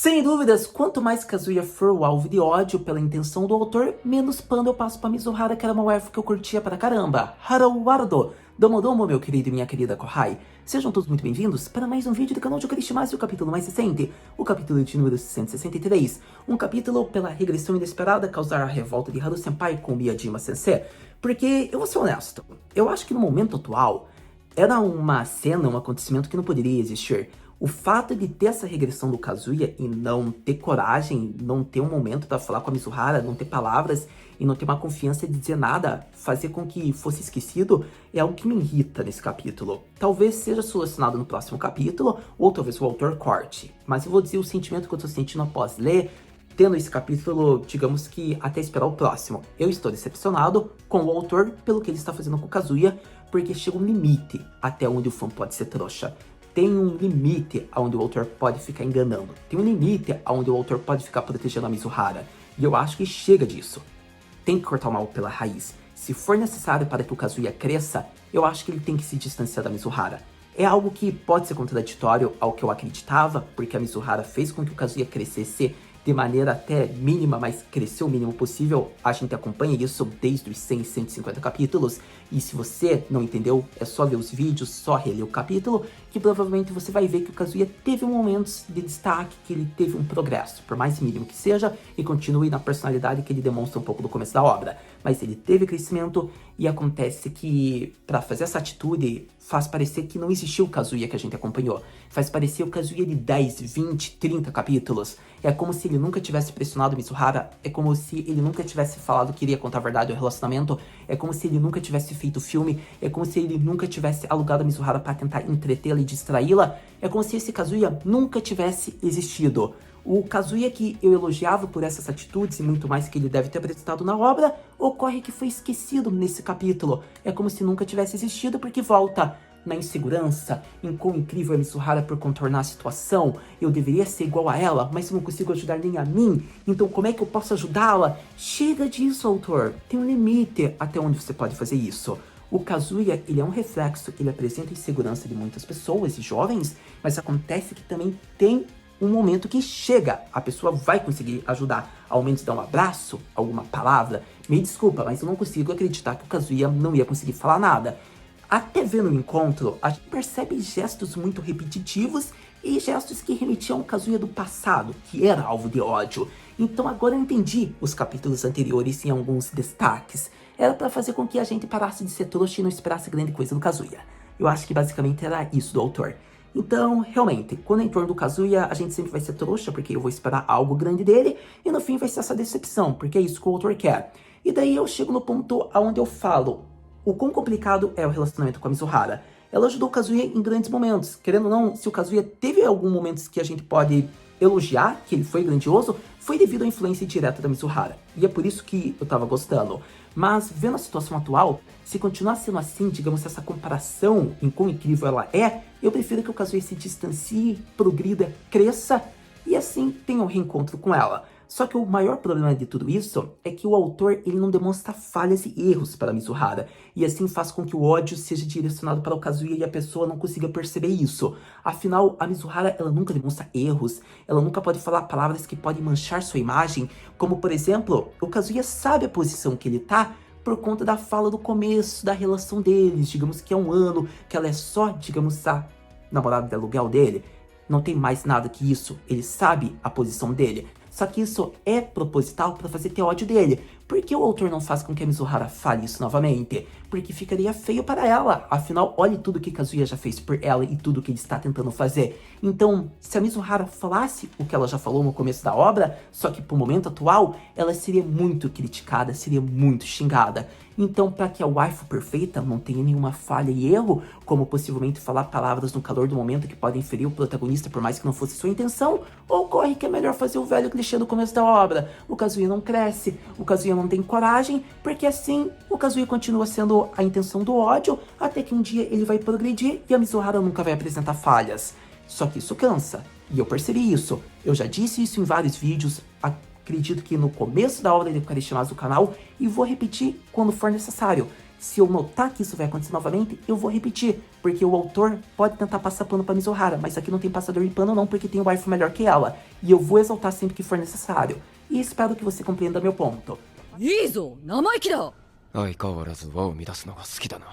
Sem dúvidas, quanto mais Kazuya for o alvo de ódio pela intenção do autor, menos pano eu passo pra Mizuhara, que era uma waifu que eu curtia pra caramba. Harou Warudo, Domo Domo, meu querido e minha querida Kohai. Sejam todos muito bem-vindos para mais um vídeo do canal de Okarishimasu, o capítulo mais recente, o capítulo de número 163. Um capítulo pela regressão inesperada causar a revolta de Haru Senpai com Miyajima Sensei. Porque, eu vou ser honesto, eu acho que no momento atual, era uma cena, um acontecimento que não poderia existir. O fato de ter essa regressão do Kazuya e não ter coragem, não ter um momento para falar com a Mizuhara, não ter palavras e não ter uma confiança de dizer nada, fazer com que fosse esquecido, é algo que me irrita nesse capítulo. Talvez seja solucionado no próximo capítulo, ou talvez o autor corte. Mas eu vou dizer o sentimento que eu tô sentindo após ler, tendo esse capítulo, digamos que até esperar o próximo. Eu estou decepcionado com o autor pelo que ele está fazendo com o Kazuya, porque chega um limite até onde o fã pode ser trouxa. Tem um limite aonde o autor pode ficar enganando. Tem um limite aonde o autor pode ficar protegendo a Mizuhara. E eu acho que chega disso. Tem que cortar o mal pela raiz. Se for necessário para que o Kazuya cresça, eu acho que ele tem que se distanciar da Mizuhara. É algo que pode ser contraditório ao que eu acreditava, porque a Mizuhara fez com que o Kazuya crescesse de maneira até mínima, mas cresceu o mínimo possível. A gente acompanha isso desde os 100, 150 capítulos, e se você não entendeu, é só ver os vídeos, só reler o capítulo, que provavelmente você vai ver que o Kazuya teve momentos de destaque, que ele teve um progresso, por mais mínimo que seja, e continue na personalidade que ele demonstra um pouco no começo da obra. Mas ele teve crescimento, e acontece que, para fazer essa atitude, faz parecer que não existiu o Kazuya que a gente acompanhou. Faz parecer o Kazuya de 10, 20, 30 capítulos. É como se ele nunca tivesse pressionado Mizuhara, é como se ele nunca tivesse falado que iria contar a verdade ao relacionamento, é como se ele nunca tivesse feito filme, é como se ele nunca tivesse alugado a Mizuhara para tentar entretê-la e distraí-la, é como se esse Kazuya nunca tivesse existido. O Kazuya que eu elogiava por essas atitudes e muito mais que ele deve ter apresentado na obra, ocorre que foi esquecido nesse capítulo. É como se nunca tivesse existido porque volta na insegurança, em quão incrível é Mizuhara por contornar a situação. Eu deveria ser igual a ela, mas eu não consigo ajudar nem a mim, então como é que eu posso ajudá-la? Chega disso, autor. Tem um limite até onde você pode fazer isso. O Kazuya, ele é um reflexo, ele apresenta a insegurança de muitas pessoas e jovens, mas acontece que também tem um momento que chega, a pessoa vai conseguir ajudar, ao menos dar um abraço, alguma palavra. Me desculpa, mas eu não consigo acreditar que o Kazuya não ia conseguir falar nada. Até vendo o encontro, a gente percebe gestos muito repetitivos e gestos que remetiam ao Kazuya do passado, que era alvo de ódio. Então agora eu entendi os capítulos anteriores em alguns destaques. Era para fazer com que a gente parasse de ser trouxa e não esperasse grande coisa do Kazuya. Eu acho que basicamente era isso do autor. Então, realmente, quando é em torno do Kazuya, a gente sempre vai ser trouxa, porque eu vou esperar algo grande dele, e no fim vai ser essa decepção, porque é isso que o autor quer. E daí eu chego no ponto onde eu falo o quão complicado é o relacionamento com a Mizuhara. Ela ajudou o Kazuya em grandes momentos. Querendo ou não, se o Kazuya teve alguns momentos que a gente pode elogiar, que ele foi grandioso, foi devido à influência direta da Mizuhara. E é por isso que eu tava gostando. Mas, vendo a situação atual, se continuar sendo assim, digamos, essa comparação em quão incrível ela é, eu prefiro que o Kazuya se distancie, progrida, cresça, e assim tenha um reencontro com ela. Só que o maior problema de tudo isso é que o autor ele não demonstra falhas e erros para Mizuhara, e assim faz com que o ódio seja direcionado para o Kazuya e a pessoa não consiga perceber isso. Afinal, a Mizuhara ela nunca demonstra erros, ela nunca pode falar palavras que podem manchar sua imagem, como por exemplo, o Kazuya sabe a posição que ele tá por conta da fala do começo da relação deles, digamos que é um ano, que ela é só, digamos, a namorada de aluguel dele. Não tem mais nada que isso, ele sabe a posição dele. Só que isso é proposital para fazer ter ódio dele. Por que o autor não faz com que a Mizuhara fale isso novamente? Porque ficaria feio para ela. Afinal, olhe tudo que Kazuya já fez por ela e tudo que ele está tentando fazer. Então, se a Mizuhara falasse o que ela já falou no começo da obra, só que pro momento atual, ela seria muito criticada, seria muito xingada. Então, para que a waifu perfeita não tenha nenhuma falha e erro, como possivelmente falar palavras no calor do momento que podem ferir o protagonista por mais que não fosse sua intenção, ocorre que é melhor fazer o velho clichê do começo da obra. O Kazuya não cresce, o Kazuya não tem coragem, porque assim o Kazuya continua sendo a intenção do ódio, até que um dia ele vai progredir e a Mizuhara nunca vai apresentar falhas. Só que isso cansa, e eu percebi isso. Eu já disse isso em vários vídeos, acredito que no começo da obra de Okarishimasu do canal, e vou repetir quando for necessário. se eu notar que isso vai acontecer novamente, eu vou repetir, porque o autor pode tentar passar pano pra Mizuhara, mas aqui não tem passador de pano não, porque tem o waifu melhor que ela, e eu vou exaltar sempre que for necessário, e espero que você compreenda meu ponto. いいぞ、生意気だ。相変わらず輪を乱すのが好きだな。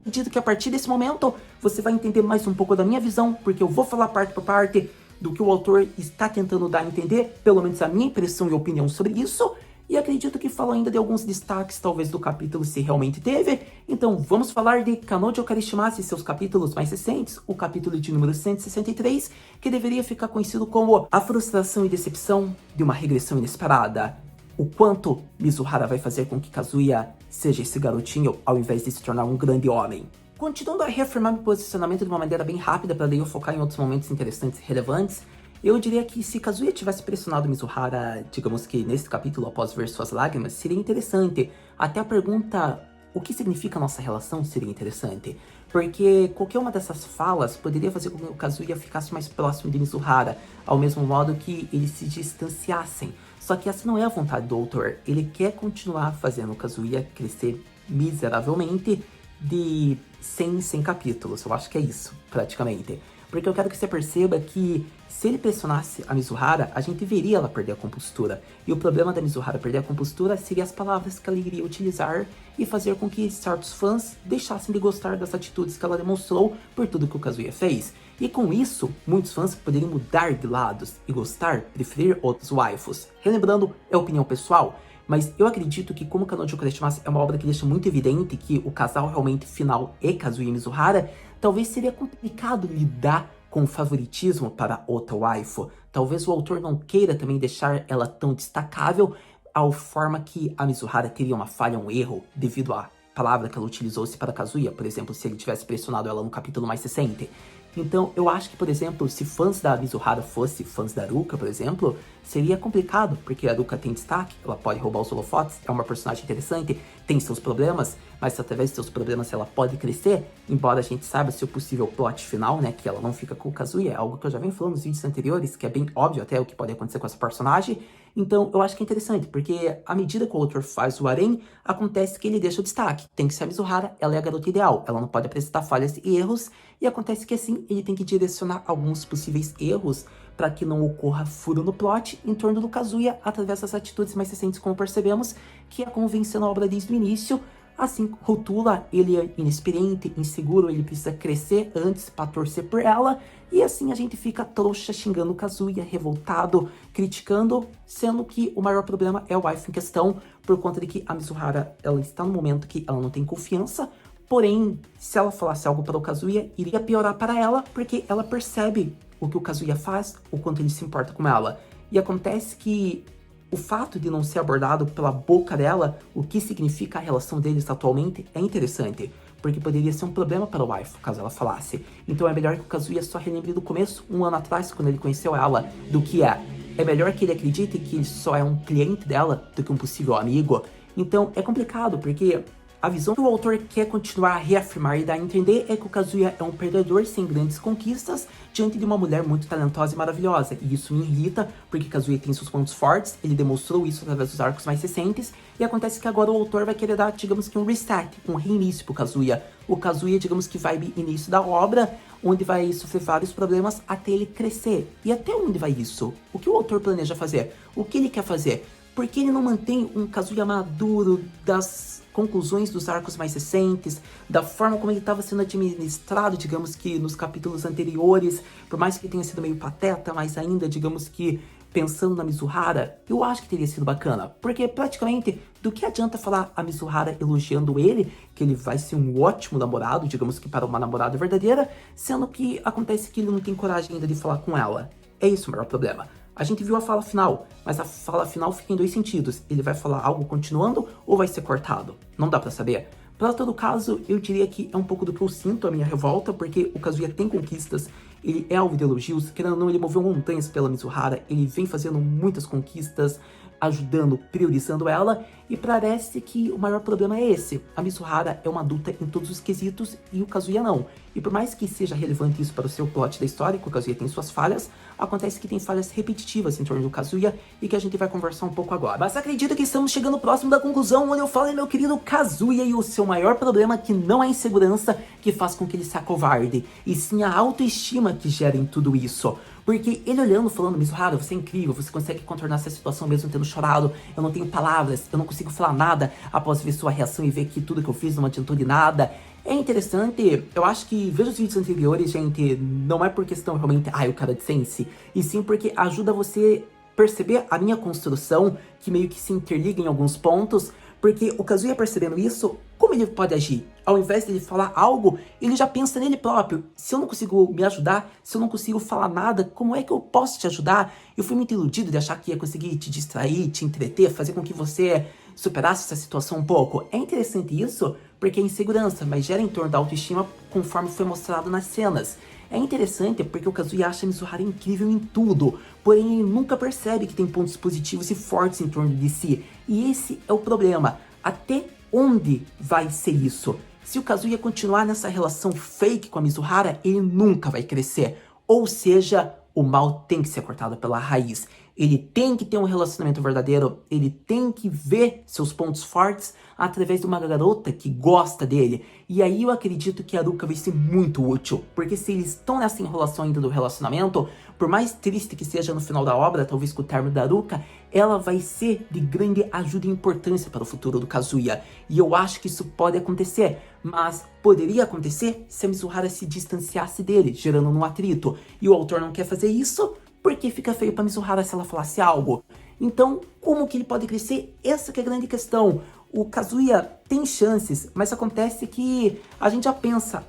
Acredito que a partir desse momento você vai entender mais um pouco da minha visão, porque eu vou falar parte por parte do que o autor está tentando dar a entender, pelo menos a minha impressão e opinião sobre isso, e acredito que falo ainda de alguns destaques talvez do capítulo se realmente teve, então vamos falar de Kanojo Karishimasu e seus capítulos mais recentes, o capítulo de número 163, que deveria ficar conhecido como a frustração e decepção de uma regressão inesperada. O quanto Mizuhara vai fazer com que Kazuya seja esse garotinho ao invés de se tornar um grande homem. Continuando a reafirmar meu posicionamento de uma maneira bem rápida para daí eu focar em outros momentos interessantes e relevantes, eu diria que se Kazuya tivesse pressionado Mizuhara, digamos que nesse capítulo após ver suas lágrimas, seria interessante. Até a pergunta, o que significa nossa relação, seria interessante. Porque qualquer uma dessas falas poderia fazer com que o Kazuya ficasse mais próximo de Mizuhara, ao mesmo modo que eles se distanciassem. Só que essa não é a vontade do autor, ele quer continuar fazendo o Kazuya crescer miseravelmente de 100 em 100 capítulos, eu acho que é isso, praticamente. Porque eu quero que você perceba que se ele pressionasse a Mizuhara, a gente veria ela perder a compostura. E o problema da Mizuhara perder a compostura seria as palavras que ela iria utilizar e fazer com que certos fãs deixassem de gostar das atitudes que ela demonstrou por tudo que o Kazuya fez. E com isso, muitos fãs poderiam mudar de lados e gostar, preferir outros waifus. Relembrando, é opinião pessoal, mas eu acredito que como Kanojo Karishimasu é uma obra que deixa muito evidente que o casal realmente final é Kazuya e Mizuhara, talvez seria complicado lidar com o favoritismo para outra waifu. Talvez o autor não queira também deixar ela tão destacável, ao forma que a Mizuhara teria uma falha, um erro, devido à palavra que ela utilizou-se para Kazuya, por exemplo, se ele tivesse pressionado ela no capítulo mais recente. Então, eu acho que, por exemplo, se fãs da Mizuhara fossem fãs da Ruka, por exemplo, seria complicado, porque a Ruka tem destaque, ela pode roubar os holofotes, é uma personagem interessante, tem seus problemas, mas através de seus problemas ela pode crescer, embora a gente saiba seu possível plot final, né, que ela não fica com o Kazuya, é algo que eu já venho falando nos vídeos anteriores, que é bem óbvio até o que pode acontecer com essa personagem. Então, eu acho que é interessante, porque à medida que o autor faz o harém, acontece que ele deixa o destaque. Tem que ser a Mizuhara, ela é a garota ideal, ela não pode apresentar falhas e erros, e acontece que assim, ele tem que direcionar alguns possíveis erros para que não ocorra furo no plot em torno do Kazuya, através das atitudes mais recentes, como percebemos, que é convencendo a obra desde o início. Assim, rotula, ele é inexperiente, inseguro, ele precisa crescer antes para torcer por ela, e assim a gente fica trouxa xingando o Kazuya, revoltado, criticando, sendo que o maior problema é o waifu em questão, por conta de que a Mizuhara, ela está no momento que ela não tem confiança, porém, se ela falasse algo para o Kazuya, iria piorar para ela, porque ela percebe o que o Kazuya faz, o quanto ele se importa com ela. E acontece que o fato de não ser abordado pela boca dela, o que significa a relação deles atualmente, é interessante, porque poderia ser um problema para o waifu, caso ela falasse. Então é melhor que o Kazuya só relembre do começo, um ano atrás, quando ele conheceu ela, do que é. É melhor que ele acredite que ele só é um cliente dela, do que um possível amigo. Então é complicado, porque a visão que o autor quer continuar a reafirmar e dar a entender é que o Kazuya é um perdedor sem grandes conquistas diante de uma mulher muito talentosa e maravilhosa. E isso me irrita, porque Kazuya tem seus pontos fortes, ele demonstrou isso através dos arcos mais recentes, e acontece que agora o autor vai querer dar, digamos que um reset, um reinício pro Kazuya. O Kazuya, digamos que vibe início da obra, onde vai sofrer vários problemas até ele crescer. E até onde vai isso? O que o autor planeja fazer? O que ele quer fazer? Por que ele não mantém um Kazuya maduro das conclusões dos arcos mais recentes, da forma como ele estava sendo administrado, digamos que nos capítulos anteriores, por mais que tenha sido meio pateta, mas ainda, digamos que pensando na Mizuhara, eu acho que teria sido bacana, porque praticamente, do que adianta falar a Mizuhara elogiando ele, que ele vai ser um ótimo namorado, digamos que para uma namorada verdadeira, sendo que acontece que ele não tem coragem ainda de falar com ela. É isso o maior problema. A gente viu a fala final, mas a fala final fica em dois sentidos. Ele vai falar algo continuando ou vai ser cortado? Não dá pra saber. Para todo caso, eu diria que é um pouco do que eu sinto, a minha revolta, porque o Kazuya tem conquistas, ele é alvo de elogios, querendo ou não, ele moveu montanhas pela Mizuhara, ele vem fazendo muitas conquistas, ajudando, priorizando ela, e parece que o maior problema é esse. A Mizuhara é uma adulta em todos os quesitos e o Kazuya não. E por mais que seja relevante isso para o seu plot da história, que o Kazuya tem suas falhas, acontece que tem falhas repetitivas em torno do Kazuya e que a gente vai conversar um pouco agora. Mas acredito que estamos chegando próximo da conclusão, onde eu falo, meu querido Kazuya, e o seu maior problema, que não é a insegurança que faz com que ele se acovarde, e sim a autoestima que gera em tudo isso. Porque ele olhando, falando, Mizuhara, você é incrível, você consegue contornar essa situação mesmo tendo chorado, eu não tenho palavras, eu não consigo falar nada após ver sua reação e ver que tudo que eu fiz não adiantou de nada. É interessante, eu acho que veja os vídeos anteriores, gente, não é por questão realmente, o cara de sense, e sim porque ajuda você perceber a minha construção, que meio que se interliga em alguns pontos, porque o Kazuya percebendo isso, como ele pode agir? Ao invés de ele falar algo, ele já pensa nele próprio. Se eu não consigo me ajudar, se eu não consigo falar nada, como é que eu posso te ajudar? Eu fui muito iludido de achar que ia conseguir te distrair, te entreter, fazer com que você superasse essa situação um pouco. É interessante isso, porque é insegurança, mas gera em torno da autoestima conforme foi mostrado nas cenas. É interessante porque o Kazuya acha a Mizuhara incrível em tudo, porém ele nunca percebe que tem pontos positivos e fortes em torno de si. E esse é o problema. Até onde vai ser isso? Se o Kazuya continuar nessa relação fake com a Mizuhara, ele nunca vai crescer. Ou seja, o mal tem que ser cortado pela raiz. Ele tem que ter um relacionamento verdadeiro, ele tem que ver seus pontos fortes através de uma garota que gosta dele. E aí eu acredito que a Haruka vai ser muito útil, porque se eles estão nessa enrolação ainda do relacionamento, por mais triste que seja no final da obra, talvez com o término da Haruka, ela vai ser de grande ajuda e importância para o futuro do Kazuya. E eu acho que isso pode acontecer, mas poderia acontecer se a Mizuhara se distanciasse dele, gerando um atrito. E o autor não quer fazer isso, porque fica feio pra Mizuhara se ela falasse algo. Então, como que ele pode crescer? Essa que é a grande questão. O Kazuya tem chances, mas acontece que a gente já pensa,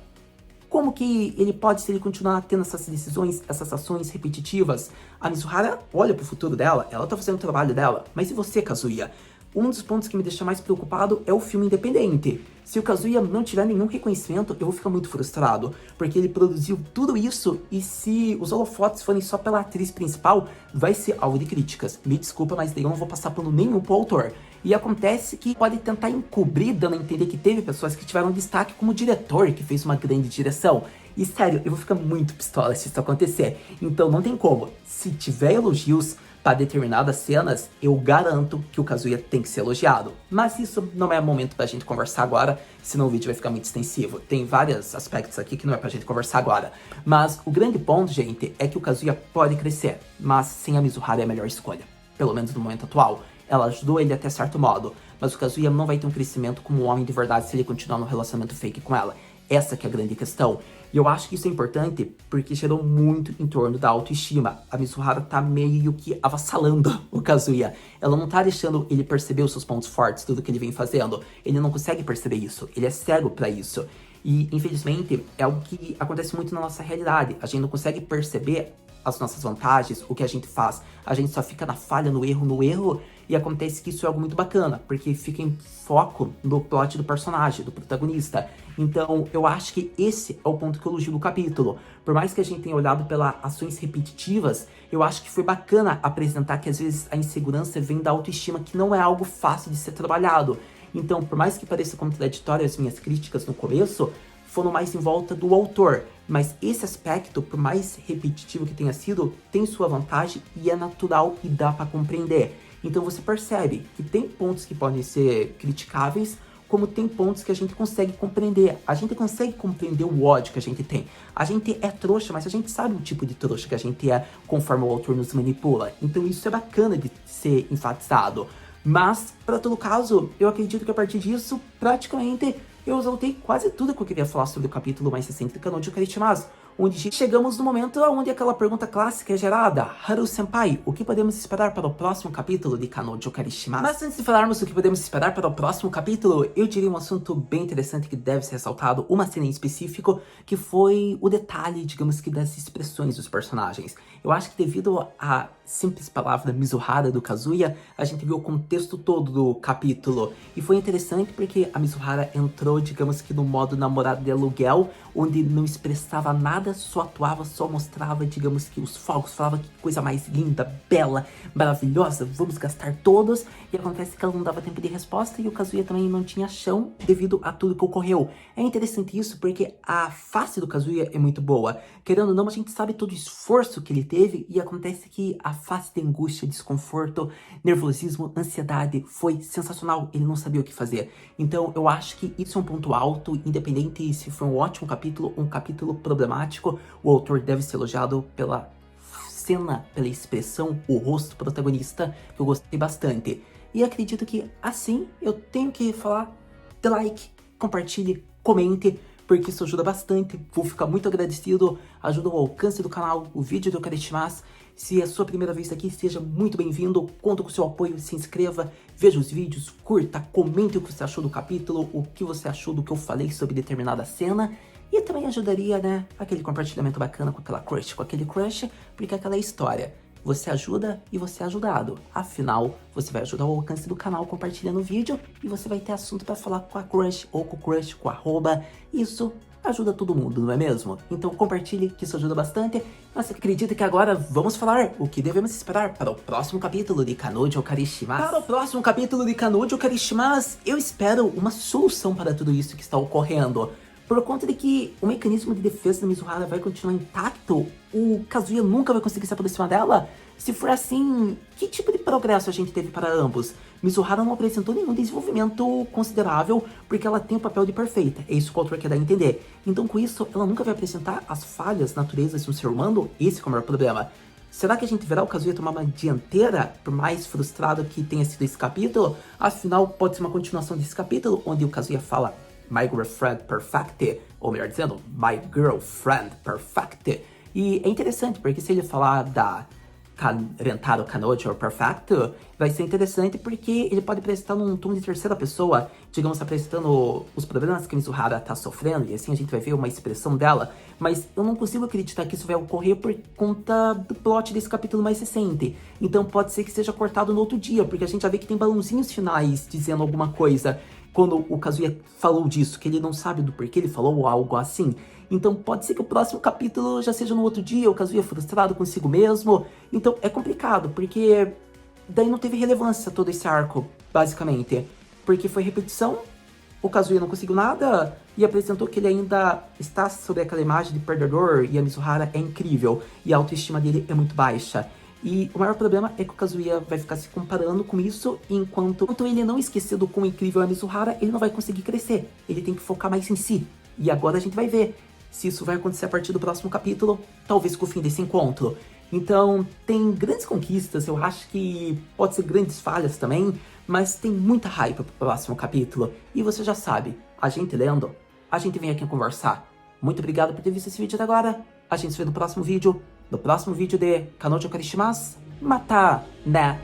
como que ele pode, se ele continuar tendo essas decisões, essas ações repetitivas? A Mizuhara olha pro futuro dela, ela tá fazendo o trabalho dela, mas e você, Kazuya? Um dos pontos que me deixa mais preocupado é o filme independente. Se o Kazuya não tiver nenhum reconhecimento, eu vou ficar muito frustrado, porque ele produziu tudo isso e se os holofotes forem só pela atriz principal, vai ser alvo de críticas. Me desculpa, mas daí eu não vou passar pano nenhum pro autor. E acontece que pode tentar encobrir, dando a entender que teve pessoas que tiveram destaque como diretor, que fez uma grande direção. E sério, eu vou ficar muito pistola se isso acontecer. Então não tem como. Se tiver elogios para determinadas cenas, eu garanto que o Kazuya tem que ser elogiado. Mas isso não é momento pra gente conversar agora, senão o vídeo vai ficar muito extensivo. Tem vários aspectos aqui que não é pra gente conversar agora. Mas o grande ponto, gente, é que o Kazuya pode crescer, mas sem a Mizuhara é a melhor escolha. Pelo menos no momento atual. Ela ajudou ele até certo modo, mas o Kazuya não vai ter um crescimento como um homem de verdade se ele continuar no relacionamento fake com ela. Essa que é a grande questão. E eu acho que isso é importante porque gerou muito em torno da autoestima. A Mizuhara tá meio que avassalando o Kazuya. Ela não tá deixando ele perceber os seus pontos fortes, tudo que ele vem fazendo. Ele não consegue perceber isso. Ele é cego pra isso. E, infelizmente, é algo que acontece muito na nossa realidade. A gente não consegue perceber as nossas vantagens, o que a gente faz. A gente só fica na falha, no erro, e acontece que isso é algo muito bacana, porque fica em foco no plot do personagem, do protagonista. Então, eu acho que esse é o ponto que eu elogio do capítulo. Por mais que a gente tenha olhado pelas ações repetitivas, eu acho que foi bacana apresentar que às vezes a insegurança vem da autoestima, que não é algo fácil de ser trabalhado. Então, por mais que pareça contraditório as minhas críticas no começo, foram mais em volta do autor. Mas esse aspecto, por mais repetitivo que tenha sido, tem sua vantagem e é natural e dá pra compreender. Então você percebe que tem pontos que podem ser criticáveis, como tem pontos que a gente consegue compreender. A gente consegue compreender o ódio que a gente tem. A gente é trouxa, mas a gente sabe o tipo de trouxa que a gente é conforme o autor nos manipula. Então isso é bacana de ser enfatizado. Mas, para todo caso, eu acredito que a partir disso, praticamente, eu exaltei quase tudo que eu queria falar sobre o capítulo mais recente do Kanojo Karishimasu, onde chegamos no momento onde aquela pergunta clássica é gerada: Haru-senpai, o que podemos esperar para o próximo capítulo de Kanojo Karishimasu? Mas antes de falarmos o que podemos esperar para o próximo capítulo, eu diria um assunto bem interessante que deve ser ressaltado, uma cena em específico, que foi o detalhe, digamos que, das expressões dos personagens. Eu acho que devido à simples palavra Mizuhara do Kazuya, a gente viu o contexto todo do capítulo. E foi interessante porque a Mizuhara entrou, digamos que no modo namorado de aluguel, onde não expressava nada, só atuava, só mostrava, digamos que os fogos, falava que coisa mais linda, bela, maravilhosa, vamos gastar todos. E acontece que ela não dava tempo de resposta e o Kazuya também não tinha chão devido a tudo que ocorreu. É interessante isso porque a face do Kazuya é muito boa. Querendo ou não, a gente sabe todo o esforço que ele teve e acontece que a face de angústia, desconforto, nervosismo, ansiedade foi sensacional. Ele não sabia o que fazer. Então eu acho que isso é um ponto alto, independente se foi um ótimo capítulo, um capítulo problemático. O autor deve ser elogiado pela cena, pela expressão, o rosto protagonista, que eu gostei bastante. E acredito que assim eu tenho que falar: dê like, compartilhe, comente, porque isso ajuda bastante. Vou ficar muito agradecido, ajuda o alcance do canal, o vídeo do Karishimasu. Se é a sua primeira vez aqui, seja muito bem-vindo, conto com o seu apoio, se inscreva, veja os vídeos, curta, comente o que você achou do capítulo, o que você achou do que eu falei sobre determinada cena. E também ajudaria, né, aquele compartilhamento bacana com aquela crush, com aquele crush, porque aquela é a história. Você ajuda e você é ajudado. Afinal, você vai ajudar o alcance do canal compartilhando o vídeo e você vai ter assunto para falar com a crush ou com o crush, com a arroba. Isso ajuda todo mundo, não é mesmo? Então compartilhe, que isso ajuda bastante. Mas acredita que agora vamos falar o que devemos esperar para o próximo capítulo de Kanojo Karishimasu. Para o próximo capítulo de Kanojo Karishimasu, eu espero uma solução para tudo isso que está ocorrendo. Por conta de que o mecanismo de defesa da Mizuhara vai continuar intacto, o Kazuya nunca vai conseguir se aproximar dela. Se for assim, que tipo de progresso a gente teve para ambos? Mizuhara não apresentou nenhum desenvolvimento considerável, porque ela tem o papel de perfeita. É isso que o autor quer dar a entender. Então com isso, ela nunca vai apresentar as falhas naturezas de um ser humano. Esse é o maior problema. Será que a gente verá o Kazuya tomar uma dianteira, por mais frustrado que tenha sido esse capítulo? Afinal, pode ser uma continuação desse capítulo, onde o Kazuya fala My girlfriend perfect, ou melhor dizendo, my girlfriend perfect. E é interessante, porque se ele falar da Rentaro Kanojo Perfect, vai ser interessante porque ele pode apresentar num tom de terceira pessoa, digamos, apresentando os problemas que a Mizuhara tá sofrendo, e assim a gente vai ver uma expressão dela. Mas eu não consigo acreditar que isso vai ocorrer por conta do plot desse capítulo mais recente. Então pode ser que seja cortado no outro dia, porque a gente já vê que tem balãozinhos finais dizendo alguma coisa. Quando o Kazuya falou disso, que ele não sabe do porquê ele falou ou algo assim. Então pode ser que o próximo capítulo já seja no outro dia, o Kazuya frustrado consigo mesmo. Então é complicado, porque daí não teve relevância todo esse arco, basicamente. Porque foi repetição, o Kazuya não conseguiu nada e apresentou que ele ainda está sob aquela imagem de perdedor e a Mizuhara é incrível e a autoestima dele é muito baixa. E o maior problema é que o Kazuya vai ficar se comparando com isso, enquanto ele não esquecer do quão incrível é a Mizuhara, ele não vai conseguir crescer. Ele tem que focar mais em si. E agora a gente vai ver se isso vai acontecer a partir do próximo capítulo, talvez com o fim desse encontro. Então, tem grandes conquistas, eu acho que pode ser grandes falhas também, mas tem muita hype pro próximo capítulo. E você já sabe, a gente lendo, a gente vem aqui conversar. Muito obrigado por ter visto esse vídeo até agora. A gente se vê no próximo vídeo. No próximo vídeo de Kanojo Karishimasu, mata, né?